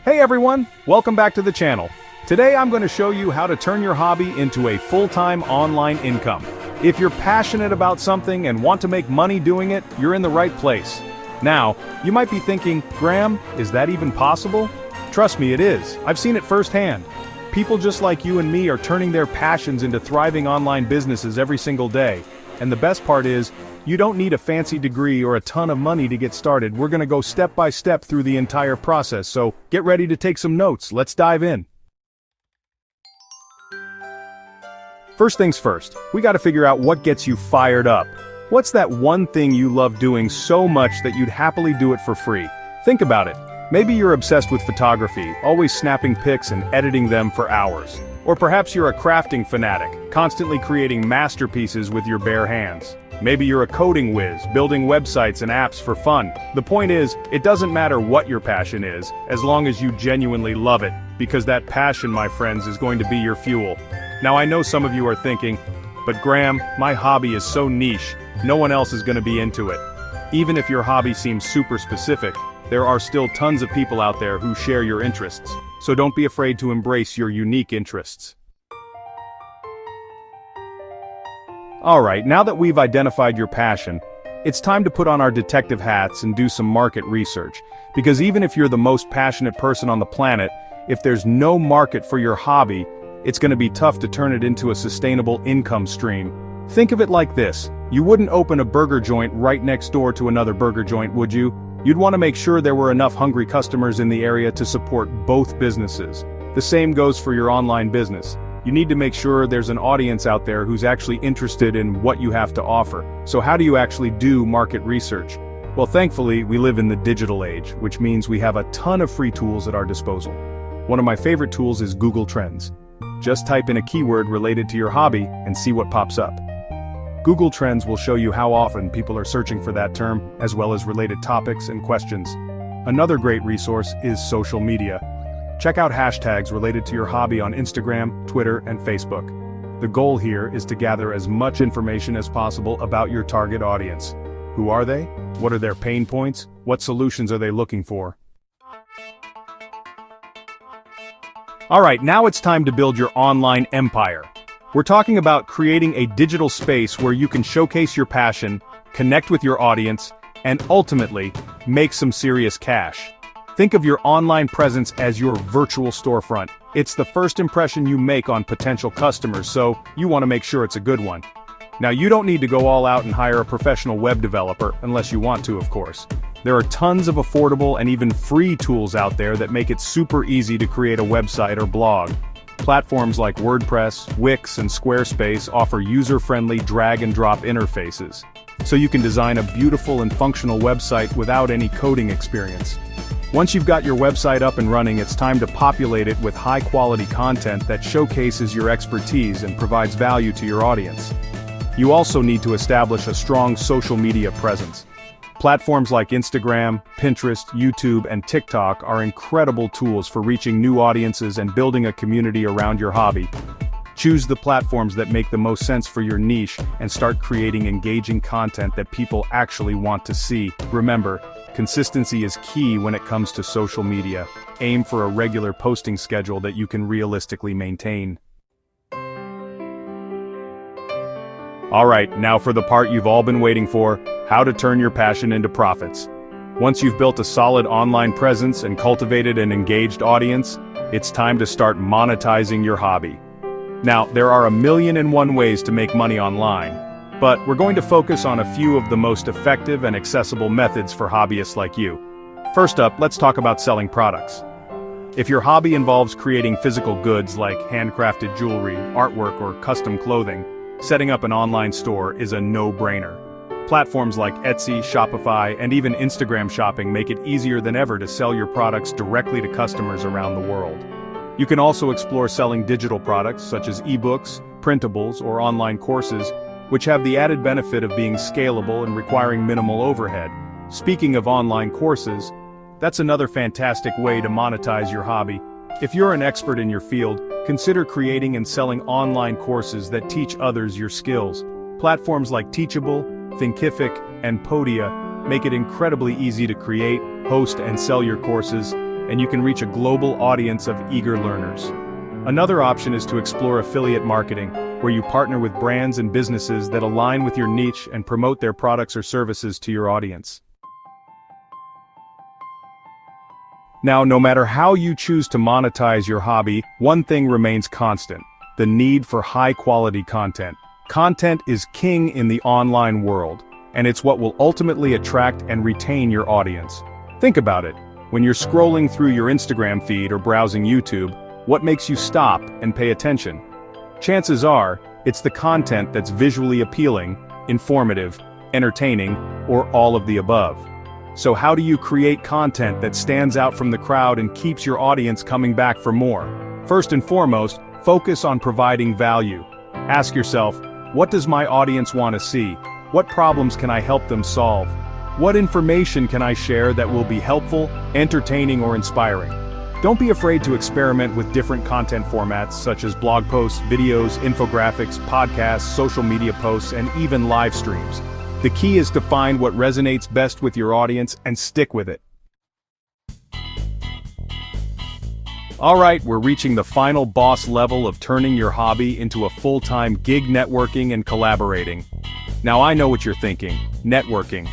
Hey everyone, welcome back to the channel. Today I'm going to show you how to turn your hobby into a full-time online income. If you're passionate about something and want to make money doing it, you're in the right place. Now, you might be thinking, Graham, is that even possible? Trust me, it is. I've seen it firsthand. People just like you and me are turning their passions into thriving online businesses every single day. And the best part is, you don't need a fancy degree or a ton of money to get started. We're going to go step by step through the entire process, so get ready to take some notes. Let's dive in. First things first, we got to figure out what gets you fired up. What's that one thing you love doing so much that you'd happily do it for free? Think about it. Maybe you're obsessed with photography, always snapping pics and editing them for hours. Or perhaps you're a crafting fanatic, constantly creating masterpieces with your bare hands. Maybe you're a coding whiz, building websites and apps for fun. The point is, it doesn't matter what your passion is, as long as you genuinely love it, because that passion, my friends, is going to be your fuel. Now I know some of you are thinking, but Graham, my hobby is so niche, no one else is going to be into it. Even if your hobby seems super specific, there are still tons of people out there who share your interests, so don't be afraid to embrace your unique interests. Alright, now that we've identified your passion, it's time to put on our detective hats and do some market research, because even if you're the most passionate person on the planet, if there's no market for your hobby, it's going to be tough to turn it into a sustainable income stream. Think of it like this, you wouldn't open a burger joint right next door to another burger joint, would you? You'd want to make sure there were enough hungry customers in the area to support both businesses. The same goes for your online business. You need to make sure there's an audience out there who's actually interested in what you have to offer. So how do you actually do market research? Well, thankfully, we live in the digital age, which means we have a ton of free tools at our disposal. One of my favorite tools is Google Trends. Just type in a keyword related to your hobby and see what pops up. Google Trends will show you how often people are searching for that term, as well as related topics and questions. Another great resource is social media. Check out hashtags related to your hobby on Instagram, Twitter, and Facebook. The goal here is to gather as much information as possible about your target audience. Who are they? What are their pain points? What solutions are they looking for? Alright, now it's time to build your online empire. We're talking about creating a digital space where you can showcase your passion, connect with your audience, and ultimately, make some serious cash. Think of your online presence as your virtual storefront. It's the first impression you make on potential customers, so you want to make sure it's a good one. Now you don't need to go all out and hire a professional web developer, unless you want to, of course. There are tons of affordable and even free tools out there that make it super easy to create a website or blog. Platforms like WordPress, Wix, and Squarespace offer user-friendly drag-and-drop interfaces, so you can design a beautiful and functional website without any coding experience. Once you've got your website up and running, it's time to populate it with high-quality content that showcases your expertise and provides value to your audience. You also need to establish a strong social media presence. Platforms like Instagram, Pinterest, YouTube, and TikTok are incredible tools for reaching new audiences and building a community around your hobby. Choose the platforms that make the most sense for your niche and start creating engaging content that people actually want to see. Remember, consistency is key when it comes to social media. Aim for a regular posting schedule that you can realistically maintain. Alright, now for the part you've all been waiting for, how to turn your passion into profits. Once you've built a solid online presence and cultivated an engaged audience, it's time to start monetizing your hobby. Now, there are 1,000,001 ways to make money online, but we're going to focus on a few of the most effective and accessible methods for hobbyists like you. First up, let's talk about selling products. If your hobby involves creating physical goods like handcrafted jewelry, artwork, or custom clothing, setting up an online store is a no-brainer. Platforms like Etsy, Shopify, and even Instagram shopping make it easier than ever to sell your products directly to customers around the world. You can also explore selling digital products such as ebooks, printables, or online courses, which have the added benefit of being scalable and requiring minimal overhead. Speaking of online courses, that's another fantastic way to monetize your hobby. If you're an expert in your field, consider creating and selling online courses that teach others your skills. Platforms like Teachable, Thinkific, and Podia make it incredibly easy to create, host, and sell your courses, and you can reach a global audience of eager learners. Another option is to explore affiliate marketing, where you partner with brands and businesses that align with your niche and promote their products or services to your audience. Now, no matter how you choose to monetize your hobby, one thing remains constant: the need for high-quality content. Content is king in the online world, and it's what will ultimately attract and retain your audience. Think about it. When you're scrolling through your Instagram feed or browsing YouTube, what makes you stop and pay attention? Chances are, it's the content that's visually appealing, informative, entertaining, or all of the above. So how do you create content that stands out from the crowd and keeps your audience coming back for more? First and foremost, focus on providing value. Ask yourself, what does my audience want to see? What problems can I help them solve? What information can I share that will be helpful, entertaining, or inspiring? Don't be afraid to experiment with different content formats such as blog posts, videos, infographics, podcasts, social media posts, and even live streams. The key is to find what resonates best with your audience and stick with it. Alright, we're reaching the final boss level of turning your hobby into a full-time gig: networking and collaborating. Now I know what you're thinking: networking.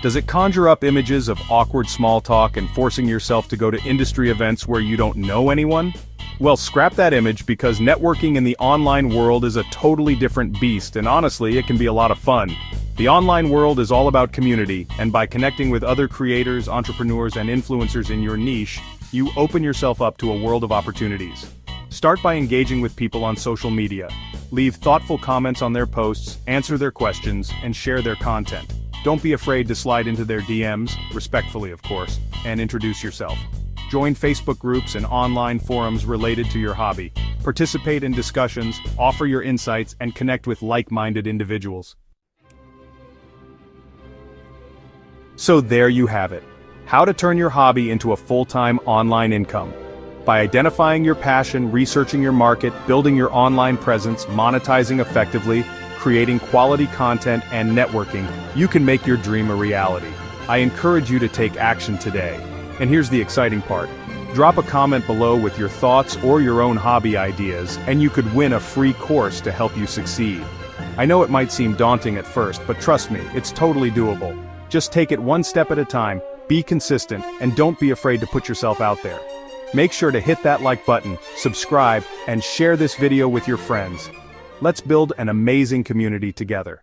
Does it conjure up images of awkward small talk and forcing yourself to go to industry events where you don't know anyone? Well, scrap that image, because networking in the online world is a totally different beast, and honestly, it can be a lot of fun. The online world is all about community, and by connecting with other creators, entrepreneurs, and influencers in your niche, you open yourself up to a world of opportunities. Start by engaging with people on social media. Leave thoughtful comments on their posts, answer their questions, and share their content. Don't be afraid to slide into their DMs, respectfully of course, and introduce yourself. Join Facebook groups and online forums related to your hobby. Participate in discussions, offer your insights, and connect with like-minded individuals. So there you have it. How to turn your hobby into a full-time online income. By identifying your passion, researching your market, building your online presence, monetizing effectively, creating quality content, and networking, you can make your dream a reality. I encourage you to take action today. And here's the exciting part. Drop a comment below with your thoughts or your own hobby ideas, and you could win a free course to help you succeed. I know it might seem daunting at first, but trust me, it's totally doable. Just take it one step at a time, be consistent, and don't be afraid to put yourself out there. Make sure to hit that like button, subscribe, and share this video with your friends. Let's build an amazing community together.